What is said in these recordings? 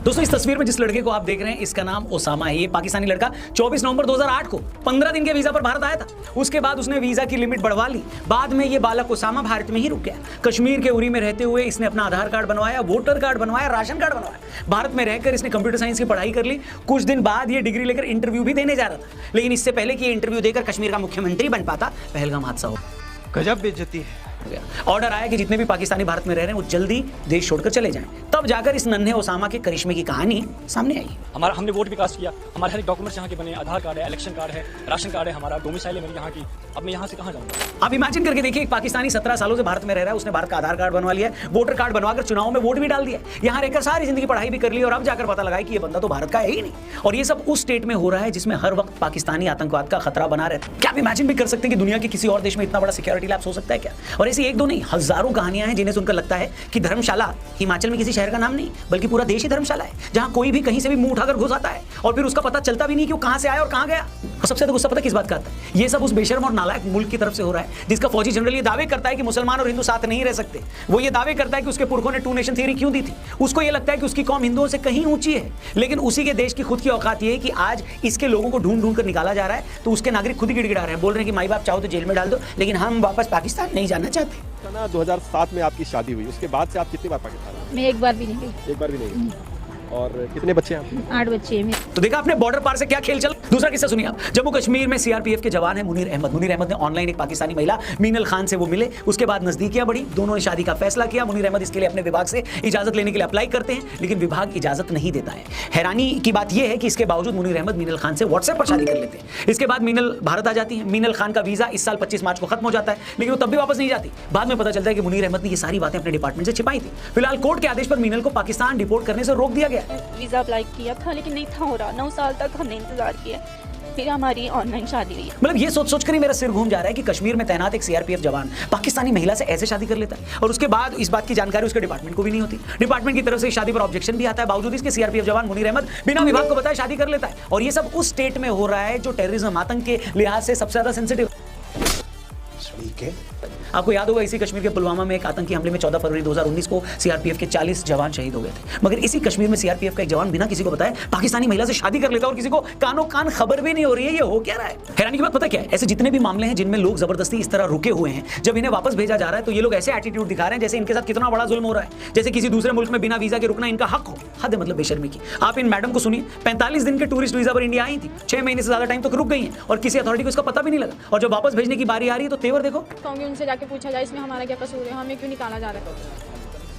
दोस्तों इस तस्वीर में जिस लड़के को आप देख रहे हैं इसका नाम ओसामा है। ये पाकिस्तानी लड़का 24 नवंबर 2008 को 15 दिन के वीजा पर भारत आया था। उसके बाद उसने वीजा की लिमिट बढ़वा ली। बाद में ये बालक ओसामा भारत में ही रुक गया। कश्मीर के उरी में रहते हुए इसने अपना आधार कार्ड बनवाया, वोटर कार्ड बनवाया, राशन कार्ड बनवाया। भारत में रहकर इसने कंप्यूटर साइंस की पढ़ाई कर ली। कुछ दिन बाद ये डिग्री लेकर इंटरव्यू भी देने जा रहा था, लेकिन इससे पहले कि ये इंटरव्यू देकर कश्मीर का मुख्यमंत्री बन पाता, पहलगाम हादसा हो गजब बेइज्जती है। ऑर्डर आया कि जितने भी पाकिस्तानी भारत में रह रहे हैं वो जल्दी देश छोड़कर चले जाएं। तब जाकर इस नन्हे ओसामा के करिश्मे की कहानी सामने आई। हमारा हमने वोट भी कास्ट किया, हमारे हर एक डॉक्यूमेंट्स यहाँ के बने, आधार कार्ड है, इलेक्शन कार्ड है, राशन कार्ड है, हमारा डोमिसाइल है मेरी यहाँ की। अब मैं यहाँ से कहाँ जाऊँगा? आप इमेजिन करके देखिए, एक पाकिस्तानी 17 सालों से भारत में रह रहा है, उसने भारत का आधार कार्ड बनवा लिया है, वोटर कार्ड बनवाकर चुनाव में वोट भी डाल दिया, यहाँ रहकर सारी जिंदगी पढ़ाई भी कर ली, और अब जाकर पता लगा कि ये बंदा तो भारत का है ही नहीं। और ये सब उस स्टेट में हो रहा है जिसमें हर वक्त पाकिस्तानी आतंकवाद का खतरा बना रहता है। क्या आप इमेजिन भी कर सकते हैं कि दुनिया के किसी और देश में इतना बड़ा सिक्योरिटी लैप्स हो सकता है क्या? और ऐसी एक दो नहीं, हजारों कहानियां हैं जिन्हें सुनकर लगता है कि धर्मशाला हिमाचल में किसी शहर का नाम नहीं, बल्कि पूरा देश ही धर्मशाला है, जहां कोई भी कहीं से भी मुंह उठाकर घुस आता है और फिर उसका पता चलता भी नहीं कि वो कहां से आया और कहां गया। और सबसे ज्यादा गुस्सा पता किस बात का आता है? ये सब उस बेशर्म और नालायक मुल्क की तरफ से हो रहा है जिसका फौजी जनरल ये दावे करता है कि मुसलमान और हिंदू साथ नहीं रह सकते। वो ये दावे करता है कि उसके पुरखों ने टू नेशन थ्योरी क्यों दी थी। उसको ये लगता है कि उसकी कौम हिंदुओं से कहीं ऊंची है, लेकिन उसी के देश की खुद की औकात ये है कि आज इसके लोगों को ढूंढ ढूंढ कर निकाला जा रहा है, तो उसके नागरिक खुद ही गिड़गिड़ा रहे हैं, बोल रहे हैं कि माई बाप चाहो तो जेल में डाल दो, लेकिन हम वापस पाकिस्तान नहीं जाना चाहते। 2007 में आपकी शादी हुई, उसके बाद से आप कितनी बार पाकिस्तान आए? मैं एक बार भी नहीं गई। एक बार भी नहीं गई। और कितने बच्चे हैं? 8 बच्चे हैं मेरे। तो देखा आपने बॉर्डर पार से क्या खेल चल। दूसरा किस्सा सुनिए आप। जम्मू कश्मीर में सीआरपीएफ के जवान है मुनीर अहमद। मुनीर अहमद ने ऑनलाइन एक पाकिस्तानी महिला मीनल खान से वो मिले, उसके बाद नजदीकियां बढ़ी, दोनों ने शादी का फैसला किया। मुनीर अहमद इसके लिए अपने विभाग से इजाजत लेने के लिए अप्लाई करते हैं, लेकिन विभाग इजाजत नहीं देता है। हैरानी की बात यह है कि इसके बावजूद मुनीर अहमद मीनल खान से व्हाट्सएप पर शादी कर लेते हैं। इसके बाद मीनल भारत आ जाती है। मीनल खान का वीजा इस साल 25 मार्च को खत्म हो जाता है, लेकिन वो तब भी वापस नहीं जाती। बाद में पता चलता है कि मुनीर अहमद ने ये सारी बातें अपने डिपार्टमेंट से छिपाई थी। फिलहाल कोर्ट के आदेश पर मीनल को पाकिस्तान डिपोर्ट करने से रोक दिया गया। वीज़ा अप्लाई किया था लेकिन नहीं था हो रहा। 9 साल तक हमने इंतजार किया, फिर हमारी ऑनलाइन शादी हुई। मतलब ये सोच कर ही मेरा सिर घूम जा रहा है कि कश्मीर में तैनात एक सीआरपीएफ जवान पाकिस्तानी महिला से ऐसे शादी कर लेता है, और उसके बाद इस बात की जानकारी उसके डिपार्टमेंट को भी नहीं होती। डिपार्टमेंट की तरफ से शादी पर ऑब्जेक्शन भी आता है, बावजूद इसके सीआरपीएफ जवान मुनीर अहमद बिना विभाग को बताए शादी कर लेता है। और ये सब उस स्टेट में हो रहा है जो टेररिज्म आतंक के लिहाज से सबसे ज्यादा सेंसिटिव। आपको याद होगा इसी कश्मीर के पुलवामा में एक आतंकी हमले में 14 फरवरी 2019 को सीआरपीएफ के 40 जवान शहीद हो गए थे। मगर इसी कश्मीर में सीआरपीएफ का एक जवान बिना किसी को बताए पाकिस्तानी महिला से शादी कर लेता है, और किसी को कानो कान खबर भी नहीं हो रही है। ये हो क्या रहा है? हैरानी की बात पता क्या है? ऐसे जितने भी मामले हैं जिनमें लोग जबरदस्ती इस तरह रुके हुए हैं, जब इन्हें वापस भेजा जा रहा है तो ये लोग ऐसे एटीट्यूड दिखा रहे हैं जैसे इनके साथ कितना बड़ा जुल्म हो रहा है, जैसे किसी दूसरे मुल्क में बिना वीजा के रुकना इनका हक हो। हद है मतलब बेशर्मी की। आप इन मैडम को सुनिए, 45 दिन के टूरिस्ट वीजा पर इंडिया आई थी, 6 महीने से ज्यादा टाइम तक रुक गई है, और किसी अथॉरिटी को इसका पता भी नहीं लगा। और जब वापस भेजने की बारी आ रही है तो तेवर देखो। उनसे जाके पूछा जाए इसमें हमारा क्या कसूर है, हमें क्यों निकाला जा रहा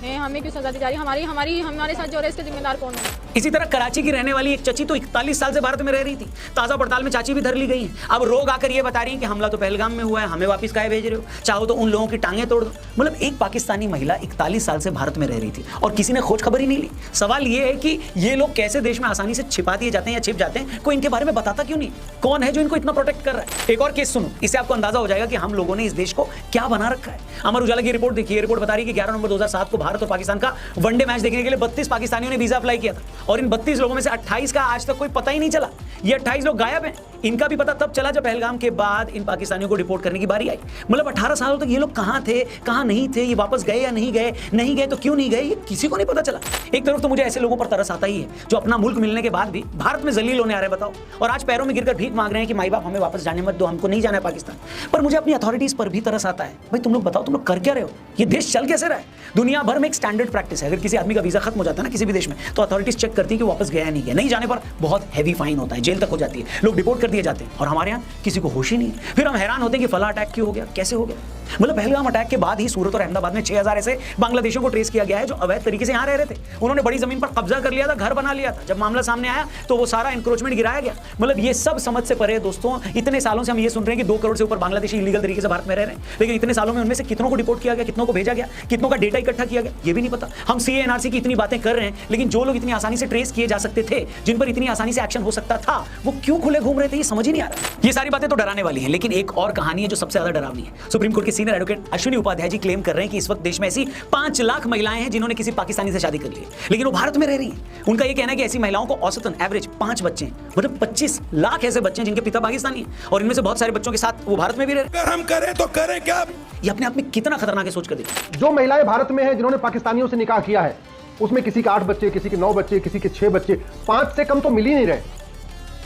है, हमें क्यों सजा दी जा रही है, हमारे साथ जो है इसका जिम्मेदार कौन है? इसी तरह कराची की रहने वाली एक चची तो 41 साल से भारत में रह रही थी। ताजा पड़ताल में चाची भी धर ली गई है। अब रोग आकर ये बता रही है कि हमला तो पहलगाम में हुआ है, हमें वापस काहे भेज रहे हो, चाहो तो उन लोगों की टांगें तोड़ दो। मतलब एक पाकिस्तानी महिला 41 साल से भारत में रह रही थी और किसी ने खोज खबर ही नहीं ली। सवाल ये है कि ये लोग कैसे देश में आसानी से छिपा दिए जाते हैं या छिप जाते हैं, कोई इनके बारे में बताता क्यों नहीं? कौन है जो इनको इतना प्रोटेक्ट कर रहा है? एक और केस सुनो, इससे आपको अंदाजा हो जाएगा कि हम लोगों ने इस देश को क्या बना रखा है। अमर उजाला की रिपोर्ट देखिए। रिपोर्ट बता रही है कि 11 नवंबर 2007 को भारत और पाकिस्तान का वनडे मैच देखने के लिए 32 पाकिस्तानियों ने वीजा अप्लाई किया था, और इन 32 लोगों में से 28 का आज तक कोई पता ही नहीं चला। ये 28 लोग गायब हैं। इनका भी पता तब चला जब पहलगाम के बाद इन पाकिस्तानियों को डिपोर्ट करने की बारी आई। मतलब 18 सालों तक ये लोग कहां थे, कहां नहीं थे, ये वापस गए या नहीं गए, नहीं गए तो क्यों नहीं गए, ये किसी को नहीं पता चला। एक तरफ तो मुझे ऐसे लोगों पर तरस आता ही है जो अपना मुल्क मिलने के बाद भी भारत में जलील होने आ रहे, बताओ, और आज पैरों में गिरकर भीख मांग रहे हैं कि माई बाप हमें वापस जाने मत दो, हमको नहीं जाना है पाकिस्तान। पर मुझे अपनी अथॉरिटीज पर भी तरस आता है। भाई तुम लोग बताओ, तुम लोग कर क्या रहे हो? ये देश चल कैसे रहा है? दुनिया भर में एक स्टैंडर्ड प्रैक्टिस है, अगर किसी आदमी का वीजा खत्म हो जाता है ना किसी भी देश में, तो अथॉरिटीज चेक करती है कि वापस गया नहीं गया। नहीं जाने पर बहुत हैवी फाइन होता है, जेल तक हो जाती है, लोग डिपोर्ट कर दिए जाते हैं। और हमारे यहाँ किसी को होश ही नहीं है। फिर हम हैरान होते हैं कि फला अटैक क्यों हो गया, कैसे हो गया। मतलब पहलगाम अटैक के बाद ही सूरत और अहमदाबाद में 6000 ऐसे बांग्लादेशियों को ट्रेस किया गया है जो अवैध तरीके से यहाँ रह रहे थे। उन्होंने बड़ी जमीन पर कब्जा कर लिया था, घर बना लिया था। जब मामला सामने आया तो वो सारा इंक्रोचमेंट गिराया गया। मतलब ये सब समझ से परे दोस्तों। इतने सालों से हम ये सुन रहे हैं कि 2 करोड़ से ऊपर बांग्लादेशी इलीगल तरीके से भारत में रह रहे हैं, लेकिन इतने सालों में उनमें से कितनों को डिपोर्ट किया गया, कितनों को भेजा गया, कितनों का डेटा इकट्ठा किया गया, ये भी नहीं पता। हम सीए एनआरसी की इतनी बातें कर रहे हैं, लेकिन जो लोग इतनी आसानी से ट्रेस किए जा सकते थे, जिन पर इतनी आसानी से एक्शन हो सकता था, वो क्यों खुले घूम रहे थे, ये समझ ही नहीं आ रहा। ये सारी बातें तो डराने वाली हैं, लेकिन एक और कहानी है जो सबसे ज्यादा डरावनी है। सुप्रीम कोर्ट के senior advocate Ashwini Upadhyay ji claim कर रहे हैं कि इस वक्त देश में ऐसी 5 लाख महिलाएं हैं जिन्होंने किसी पाकिस्तानी से शादी कर ली है, लेकिन वो भारत में रह रही हैं। उनका ये कहना है कि ऐसी महिलाओं को औसतन एवरेज 5 बच्चे हैं। मतलब 25 लाख ऐसे बच्चे हैं जिनके पिता पाकिस्तानी हैं, और इनमें से बहुत सारे बच्चों के साथ वो भारत में भी रह रहे हैं। हम करें तो करें क्या? ये अपने आप में कितना खतरनाक है, सोच कर देखिए। जो महिलाएं भारत में हैं जिन्होंने पाकिस्तानियों से निकाह किया है, उसमें किसी के 8 बच्चे, किसी के 9 बच्चे, किसी के 6 बच्चे, 5 से कम तो मिल ही नहीं रहे।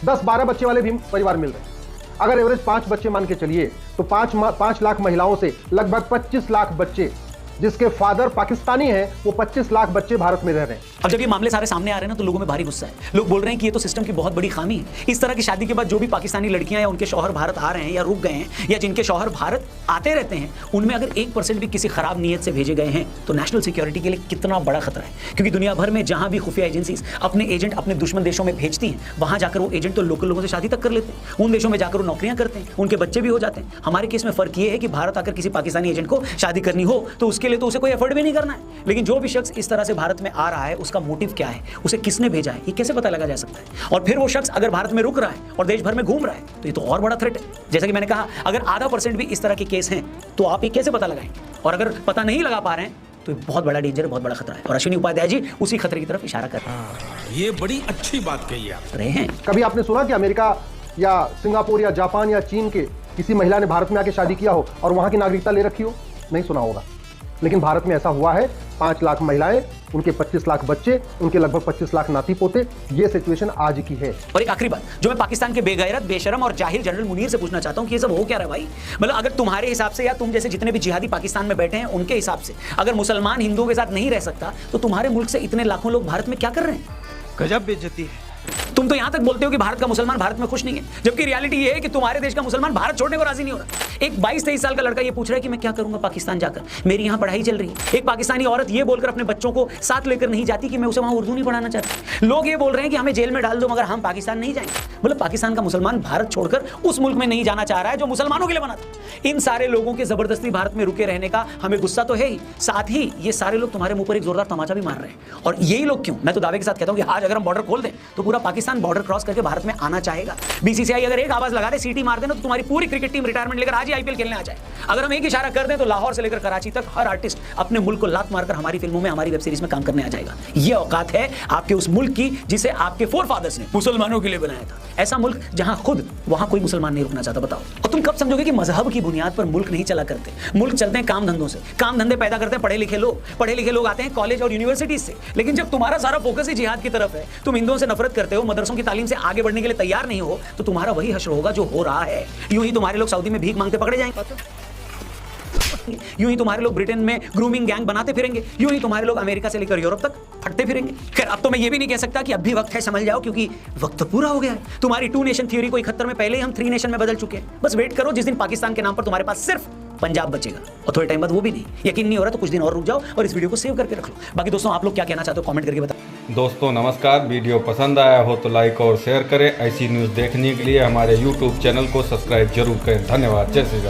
10-12 बच्चे वाले भी परिवार मिल रहे हैं। अगर एवरेज 5 बच्चे मान के चलिए तो 5 लाख महिलाओं से लगभग 25 लाख बच्चे जिसके फादर पाकिस्तानी हैं, वो 25 लाख बच्चे भारत में रह रहे हैं। अब जब ये मामले सारे सामने आ रहे हैं ना, तो लोगों में भारी गुस्सा है। लोग बोल रहे हैं कि ये तो सिस्टम की बहुत बड़ी खामी है। इस तरह की शादी के बाद जो भी पाकिस्तानी लड़कियां या उनके शौहर भारत आ रहे हैं या रुक गए हैं, या जिनके शौहर भारत आते रहते हैं, उनमें अगर 1% भी किसी खराब नीयत से भेजे गए हैं तो नेशनल सिक्योरिटी के लिए कितना बड़ा खतरा है। क्योंकि दुनिया भर में जहां भी खुफिया एजेंसीज अपने एजेंट अपने दुश्मन देशों में भेजती हैं, वहां जाकर वो एजेंट तो लोकल लोगों से शादी तक कर लेते हैं, उन देशों में जाकर वो नौकरियां करते हैं, उनके बच्चे भी हो जाते हैं। हमारे केस में फर्क ये है कि भारत आकर किसी पाकिस्तानी एजेंट को शादी करनी हो तो उसके लिए तो उसे कोई एफर्ट भी नहीं करना है। लेकिन जो भी शख्स इस तरह से भारत में आ रहा है, उसका मोटिव क्या है, उसे किसने भेजा है, ये कैसे पता लगा जा सकता है। और फिर वो शख्स अगर भारत में रुक रहा है और देश भर में घूम रहा है तो ये तो और बड़ा थ्रेट है। जैसा कि मैंने कहा, अगर आधा % भी इस तरह के केस हैं तो आप ये कैसे पता लगाएंगे, और अगर पता नहीं लगा पा रहे हैं तो ये बहुत बड़ा डेंजर है, बहुत बड़ा खतरा है। और अश्विनी उपाध्याय जी उसी खतरे की तरफ इशारा कर ये बड़ी अच्छी बात कही आप। रहे हैं। कभी आपने सुना कि अमेरिका या सिंगापुर या जापान या चीन के किसी महिला ने भारत में आके शादी किया हो और वहां की नागरिकता ले रखी हो? नहीं सुना होगा। लेकिन भारत में ऐसा हुआ है। 5 लाख महिलाएं, उनके 25 लाख बच्चे, उनके लगभग 25 लाख नाती पोते। ये सिचुएशन आज की है। और एक आखिरी बात जो मैं पाकिस्तान के बेगैरत, बेशरम और जाहिल जनरल मुनीर से पूछना चाहता हूं कि ये सब हो क्या रहा है भाई। मतलब अगर तुम्हारे हिसाब से या तुम जैसे जितने भी जिहादी पाकिस्तान में बैठे हैं उनके हिसाब से अगर मुसलमान हिंदुओं के साथ नहीं रह सकता तो तुम्हारे मुल्क से इतने लाखों लोग भारत में क्या कर रहे हैं? गजब बेइज्जती है। तुम तो यहां तक बोलते हो कि भारत का मुसलमान भारत में खुश नहीं है, जबकि रियलिटी ये है कि तुम्हारे देश का मुसलमान भारत छोड़ने को राजी नहीं हो रहा। एक 22-23 साल का लड़का ये पूछ रहा है कि मैं क्या करूंगा पाकिस्तान जाकर, मेरी यहां पढ़ाई चल रही है। एक पाकिस्तानी औरत ये बोलकर अपने बच्चों को साथ लेकर नहीं जाती कि मैं उसे वहां उर्दू नहीं पढ़ाना चाहती। लोग ये बोल रहे हैं कि हमें जेल में डाल दो मगर हम पाकिस्तान नहीं जाएंगे। मतलब पाकिस्तान का मुसलमान भारत छोड़कर उस मुल्क में नहीं जाना चाह रहा है जो मुसलमानों के लिए बना था। इन सारे लोगों के जबरदस्ती भारत में रुके रहने का हमें गुस्सा तो है ही, साथ ही ये सारे लोग तुम्हारे मुंह पर एक जोरदार तमाचा भी मार रहे हैं। और यही लोग क्यों, मैं तो दावे के साथ कहता हूं कि आज अगर हम बॉर्डर खोल दें तो पूरा पाकिस्तान बॉर्डर क्रॉस करके भारत में आना चाहेगा। बीसीसीआई अगर एक आवाज लगा दे, सीटी मार देना, तो तुम्हारी पूरी क्रिकेट टीम रिटायरमेंट लेकर आज ही आईपीएल खेलने आ जाए। अगर हम एक इशारा कर दें तो लाहौर से लेकर कराची तक हर आर्टिस्ट अपने मुल्क को लात मारकर हमारी फिल्मों में, हमारी वेब सीरीज में काम करने आ जाएगा। ये औकात है आपके उस मुल्क की जिसे आपके फोरफादर्स ने मुसलमानों के लिए बनाया था। ऐसा मुल्क जहां खुद वहां कोई मुसलमान नहीं रुकना चाहता। बताओ, और तुम कब समझोगे कि मजहब की बुनियाद पर मुल्क नहीं चला करते। मुल्क चलते हैं काम धंधों से, काम धंधे पैदा करते हैं पढ़े लिखे लोग आते हैं कॉलेज और यूनिवर्सिटीज से। लेकिन जब तुम्हारा सारा फोकस ही जिहाद की तरफ है, तुम हिंदुओं से नफरत करते हो, मदरसों की तालीम से आगे बढ़ने के लिए तैयार नहीं हो, तो तुम्हारा वही हश्र होगा जो हो रहा है। यूं ही तुम्हारे लोग सऊदी में भीख मांगते पकड़े जाएंगे, यूं ही तुम्हारे लोग ब्रिटेन में ग्रूमिंग गैंग बनाते फिरेंगे, यूं ही तुम्हारे लोग अमेरिका से लेकर यूरोप तक फटते फिरेंगे। खैर, अब तो मैं ये भी नहीं कह सकता कि अब भी वक्त है, समझ जाओ, क्योंकि वक्त तो पूरा हो गया है। तुम्हारी 2 नेशन थ्योरी को 71 में पहले ही हम 3 नेशन में बदल चुके हैं। बस वेट करो जिस दिन पाकिस्तान के नाम पर तुम्हारे पास सिर्फ पंजाब बचेगा, और थोड़े टाइम बाद वो भी नहीं। यकीन नहीं हो रहा तो कुछ दिन और रुक जाओ और इस वीडियो को सेव करके रख लो। बाकी दोस्तों, आप लोग क्या कहना चाहते हो कमेंट करके बताओ। दोस्तों नमस्कार, वीडियो पसंद आया हो तो लाइक और शेयर करें। ऐसी न्यूज़ देखने के लिए हमारे YouTube चैनल को सब्सक्राइब जरूर करें। धन्यवाद। जय श्री राम।